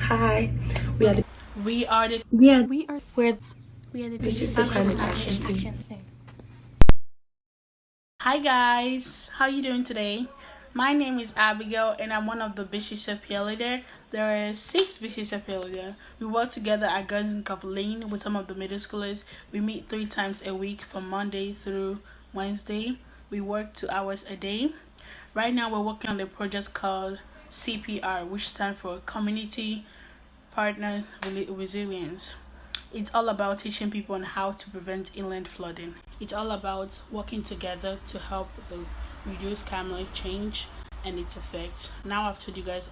Hi, we are the We are the this is the climate action team. Hi guys, how you doing today? My name is Abigail and I'm one of the BCPR leader. There are 6 BCPR leader. We work together at England Aquarium with some of the middle schoolers. We meet 3 times a week from Monday through Wednesday. We work 2 hours a day. Right now we're working on a project called CPR, which stands for Community Partners Resilience. It's all about teaching people on how to prevent inland flooding. It's all about working together to help reduce climate change and its effects. Now I've told you guys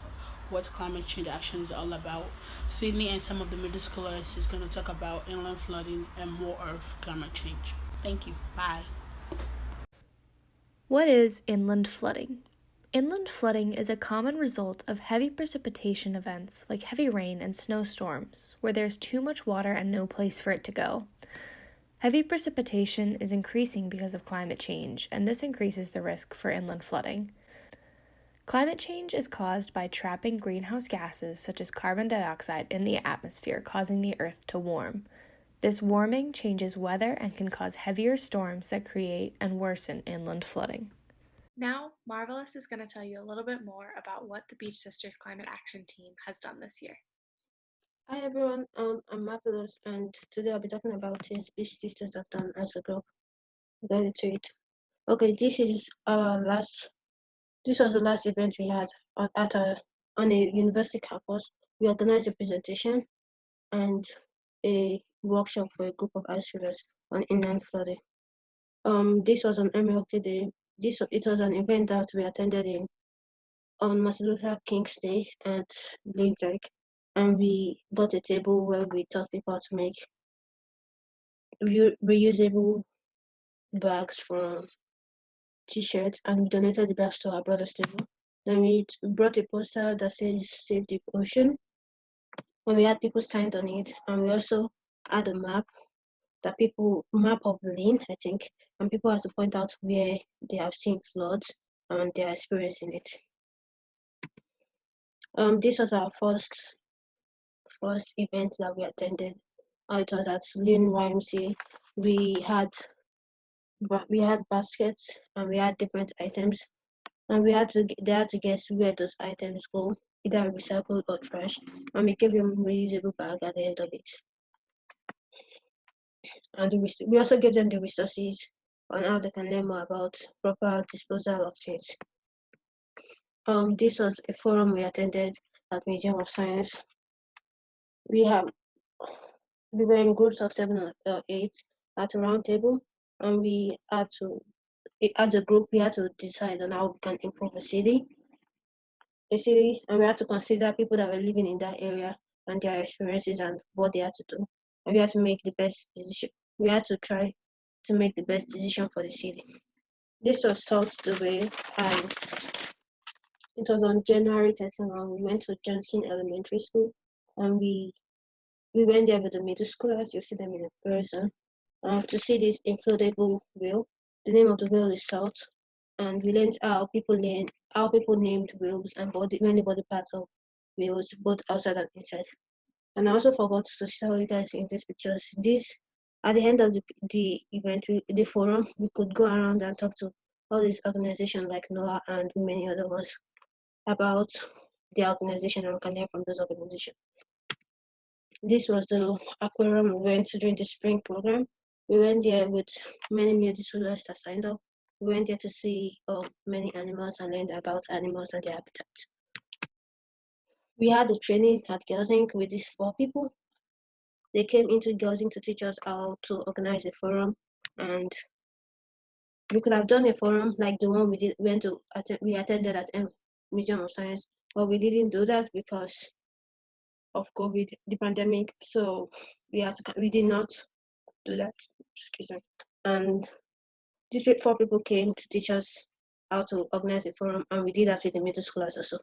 what climate change action is all about. Sydney and some of the middle schoolers is going to talk about inland flooding and more of climate change. Thank you. Bye. What is inland flooding? Inland flooding is a common result of heavy precipitation events like heavy rain and snowstorms, where there's too much water and no place for it to go. Heavy precipitation is increasing because of climate change, and this increases the risk for inland flooding. Climate change is caused by trapping greenhouse gases such as carbon dioxide in the atmosphere, causing the Earth to warm. This warming changes weather and can cause heavier storms that create and worsen inland flooding. Now, Marvelous is going to tell you a little bit more about what the Beach Sisters Climate Action Team has done this year. Hi everyone, I'm Marvelous, and today I'll be talking about things Beach Sisters have done as a group. Going into it. Okay, this was the last event we had on a university campus. We organized a presentation and a workshop for a group of high schoolers on inland flooding. This was on MLK Day. It was an event that we attended on Martin Luther King's Day at Lynn, and we got a table where we taught people how to make reusable bags from t-shirts, and we donated the bags to our brother's table. Then we brought a poster that says Save the Ocean, and we had people signed on it, and we also had a map of Lynn, I think, and people had to point out where they have seen floods and they are experiencing it. This was our first event that we attended. It was at Lynn YMCA. We had baskets and we had different items, and they had to guess where those items go, either recycled or trash, and we gave them a reusable bag at the end of it. And we also gave them the resources on how they can learn more about proper disposal of things. This was a forum we attended at Museum of Science. We were in groups of 7 or 8 at a round table, and we had to, as a group, we had to decide on how we can improve a city, and we had to consider people that were living in that area and their experiences and what they had to do. And we had to make the best decision. We had to try to make the best decision for the city. This was South Dubai, and it was on January 13, and we went to Johnson Elementary School, and we went there with the middle schoolers. You see them in person to see this inflatable whale. The name of the whale is Salt, and we learned how people named whales and many body parts of whales, both outside and inside. And I also forgot to show you guys in these pictures. At the end of the event, the forum, we could go around and talk to all these organizations like NOAA and many other ones about the organization, and we can learn from those organizations. This was the aquarium we went to during the spring program. We went there with many middle schoolers that signed up. We went there to see many animals and learned about animals and their habitat. We had a training at Girls Inc. with these 4 people. They came into Girls Inc. to teach us how to organize a forum, and we could have done a forum like the one we attended at Museum of Science, but we didn't do that because of COVID, the pandemic. So we did not do that. Excuse me. And these 4 people came to teach us how to organize a forum, and we did that with the middle schoolers also.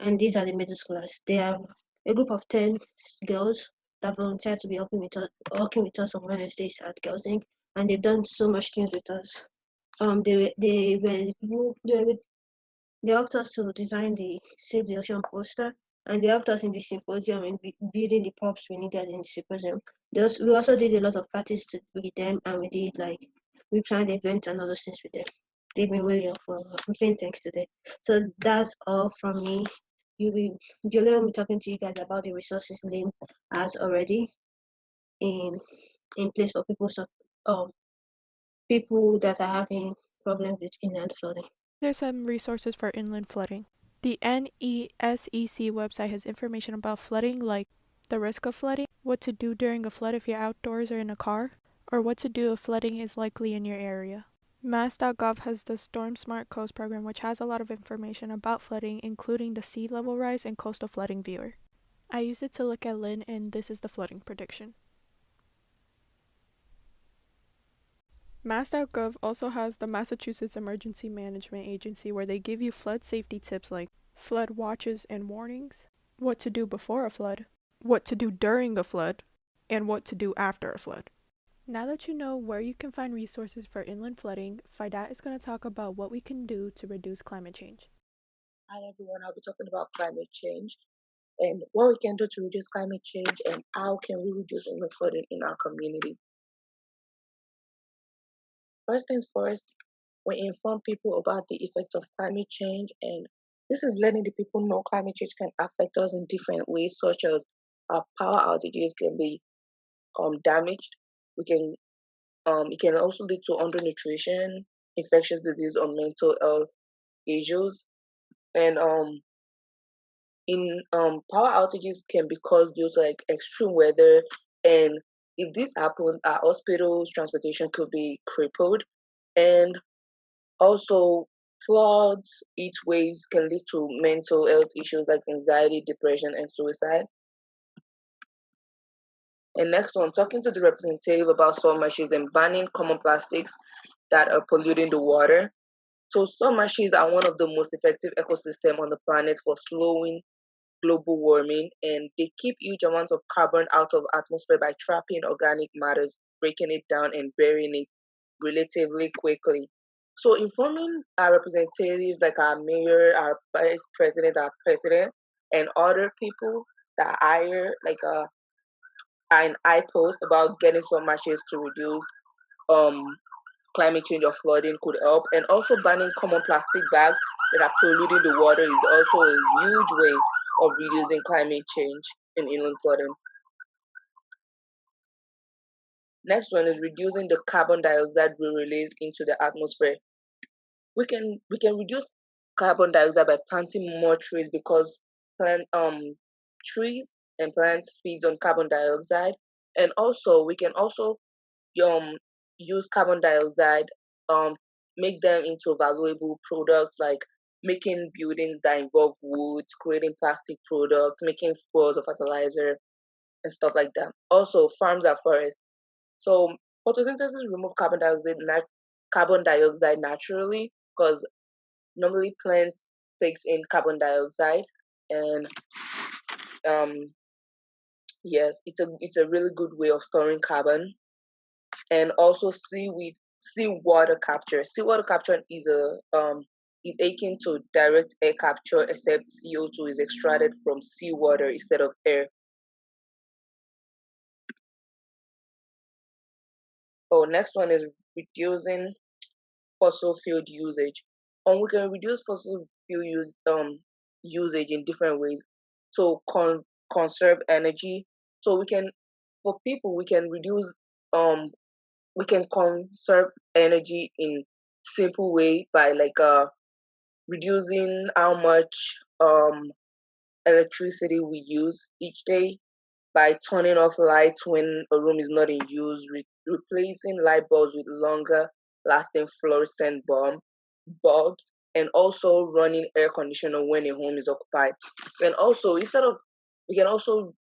And these are the middle schoolers. They have a group of 10 girls that volunteered to be working with us on Wednesdays at Girls Inc. And they've done so much things with us. They helped us to design the Save the Ocean poster, and they helped us in the symposium and building the props we needed in the symposium. We also did a lot of practice with them, and we planned events and other things with them. They've been really helpful. I'm saying thanks to them. So that's all from me. Julia will be talking to you guys about the resources Lynn has already in place for people that are having problems with inland flooding. There's some resources for inland flooding. The NESEC website has information about flooding, like the risk of flooding, what to do during a flood if you're outdoors or in a car, or what to do if flooding is likely in your area. Mass.gov has the Storm Smart Coast program, which has a lot of information about flooding, including the sea level rise and coastal flooding viewer. I used it to look at Lynn, and this is the flooding prediction. Mass.gov also has the Massachusetts Emergency Management Agency, where they give you flood safety tips like flood watches and warnings, what to do before a flood, what to do during a flood, and what to do after a flood. Now that you know where you can find resources for inland flooding, Fidat is going to talk about what we can do to reduce climate change. Hi everyone, I'll be talking about climate change and what we can do to reduce climate change and how can we reduce inland flooding in our community. First things first, we inform people about the effects of climate change, and this is letting the people know climate change can affect us in different ways, such as our power outages can be damaged. It can also lead to undernutrition, infectious disease, or mental health issues. And in power outages can be caused due to like extreme weather, and if this happens, our hospitals transportation could be crippled, and also floods, heat waves can lead to mental health issues like anxiety, depression, and suicide. And next one, talking to the representative about submersibles and banning common plastics that are polluting the water. So submersibles are one of the most effective ecosystem on the planet for slowing global warming, and they keep huge amounts of carbon out of atmosphere by trapping organic matters, breaking it down and burying it relatively quickly. So informing our representatives like our mayor, our vice president, our president, and other people that hire like an eye post about getting some matches to reduce um climate change or flooding could help, and also banning common plastic bags that are polluting the water is also a huge way of reducing climate change in inland flooding. Next one is reducing the carbon dioxide we release into the atmosphere. We can reduce carbon dioxide by planting more trees, because trees and plants feeds on carbon dioxide, and also we can also um use carbon dioxide, um make them into valuable products like making buildings that involve wood, creating plastic products, making fuels or fertilizer and stuff like that. Also farms are forests. So photosynthesis remove carbon dioxide naturally, because normally plants takes in carbon dioxide, and um yes, it's a really good way of storing carbon. And also seawater capture. Seawater capture is akin to direct air capture, except CO2 is extracted from seawater instead of air. Oh, next one is reducing fossil fuel usage. We can reduce fossil fuel usage in different ways. So conserve energy. So for people, um we can conserve energy in simple way by like reducing how much electricity we use each day, by turning off lights when a room is not in use, replacing light bulbs with longer lasting fluorescent bulbs, and also running air conditioner when a home is occupied. And also we can also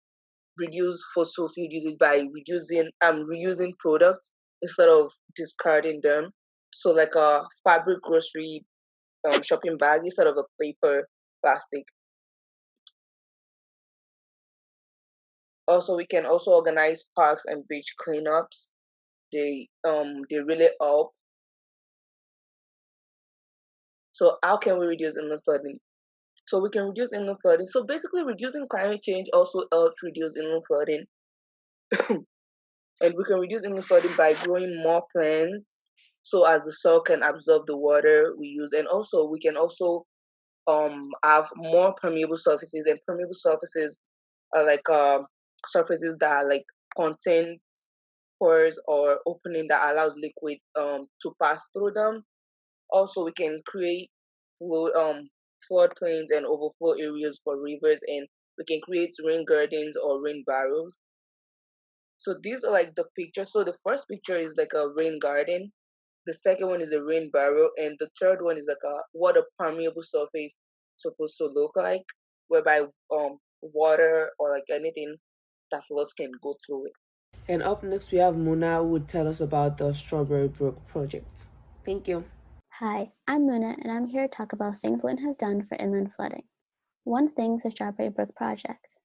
reduce fossil fuel usage by reusing products instead of discarding them. So like a fabric grocery shopping bag instead of a paper plastic. Also, we can also organize parks and beach cleanups. They really help. So how can we reduce inland flooding? So we can reduce inland flooding. So basically, reducing climate change also helps reduce inland flooding. And we can reduce inland flooding by growing more plants so as the soil can absorb the water we use. And also, we can also have more permeable surfaces, and permeable surfaces are like surfaces that are like contain pores or opening that allows liquid to pass through them. Also, we can create floodplains and overflow areas for rivers, and we can create rain gardens or rain barrels. So these are like the pictures. So the first picture is like a rain garden. The second one is a rain barrel, and the third one is like a what a permeable surface supposed to look like, whereby water or like anything that floods can go through it. And up next, we have Muna who would tell us about the Strawberry Brook project. Thank you. Hi, I'm Muna, and I'm here to talk about things Lynn has done for inland flooding. One thing is the Strawberry Brook Project.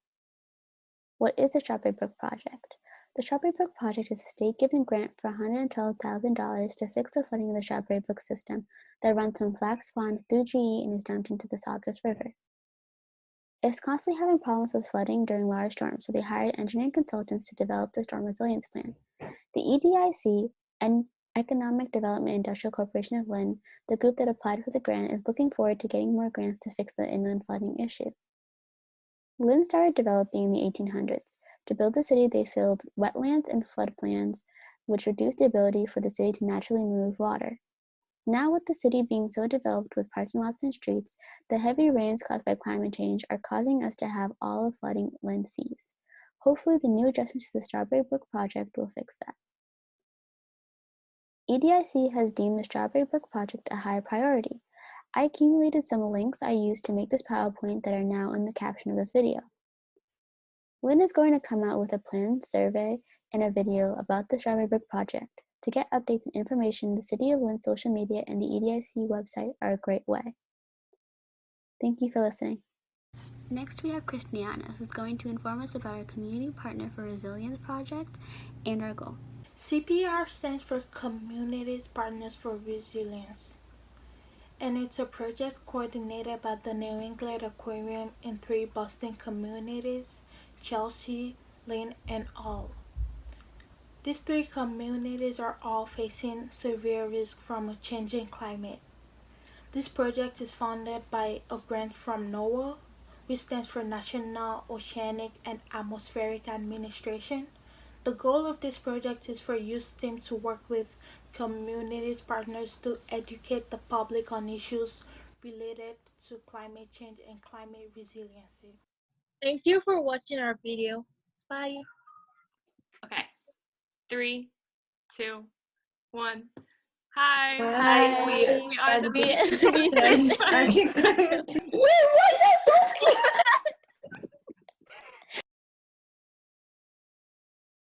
What is the Strawberry Brook Project? The Strawberry Brook Project is a state-given grant for $112,000 to fix the flooding of the Strawberry Brook system that runs from Flax Pond through GE and is dumped into the Saugus River. It's constantly having problems with flooding during large storms, so they hired engineering consultants to develop the storm resilience plan. The EDIC and Economic Development Industrial Corporation of Lynn, the group that applied for the grant, is looking forward to getting more grants to fix the inland flooding issue. Lynn started developing in the 1800s. To build the city, they filled wetlands and floodplains, which reduced the ability for the city to naturally move water. Now, with the city being so developed with parking lots and streets, the heavy rains caused by climate change are causing us to have all the flooding Lynn sees. Hopefully, the new adjustments to the Strawberry Brook project will fix that. EDIC has deemed the Strawberry Brook project a high priority. I accumulated some links I used to make this PowerPoint that are now in the caption of this video. Lynn is going to come out with a planned survey and a video about the Strawberry Brook project. To get updates and information, the City of Lynn social media and the EDIC website are a great way. Thank you for listening. Next, we have Christiana, who's going to inform us about our Community Partner for Resilience project and our goal. CPR stands for Communities Partners for Resilience, and it's a project coordinated by the New England Aquarium in 3 Boston communities, Chelsea, Lynn, and Hull. These 3 communities are all facing severe risk from a changing climate. This project is funded by a grant from NOAA, which stands for National Oceanic and Atmospheric Administration. The goal of this project is for youth team to work with communities partners to educate the public on issues related to climate change and climate resiliency. Thank you for watching our video. Bye. Okay. 3, 2, 1. Hi. Hi, we We are the are the